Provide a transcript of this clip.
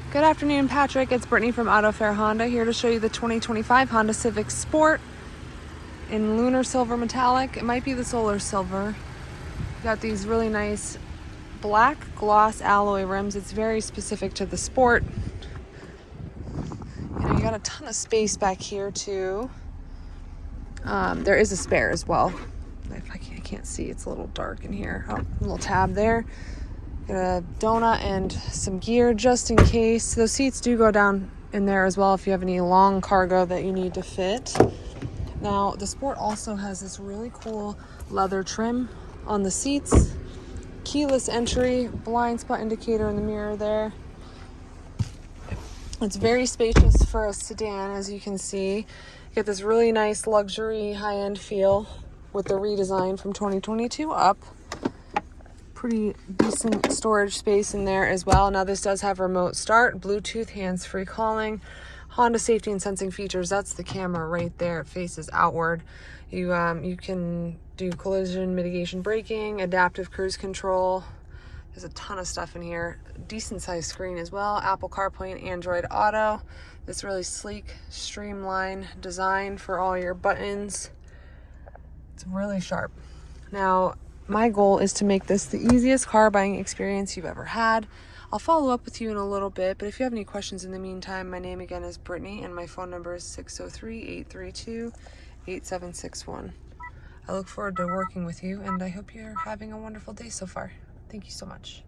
Good afternoon, Patrick. It's Brittany from Autofair Honda here to show you the 2025 Honda Civic Sport in lunar silver metallic. It might be the solar silver. Got these really nice black gloss alloy rims. It's very specific to the Sport. You got a ton of space back here too. There is a spare as well. I can't see, it's a little dark in here. Oh, a little tab there. Got a donut and some gear just in case. Those seats do go down in there as well if you have any long cargo that you need to fit. Now, the Sport also has this really cool leather trim on the seats. Keyless entry, blind spot indicator in the mirror there. It's very spacious for a sedan, as you can see. You get this really nice luxury high-end feel with the redesign from 2022 up. Pretty decent storage space in there as well. Now this does have remote start, Bluetooth, hands-free calling, Honda safety and sensing features. That's the camera right there. It faces outward. You can do collision mitigation braking, adaptive cruise control. There's a ton of stuff in here. Decent sized screen as well. Apple CarPlay and Android Auto. This really sleek, streamlined design for all your buttons. It's really sharp. Now, my goal is to make this the easiest car buying experience you've ever had. I'll follow up with you in a little bit, but if you have any questions in the meantime, my name again is Brittany and my phone number is 603-832-8761. I look forward to working with you and I hope you're having a wonderful day so far. Thank you so much.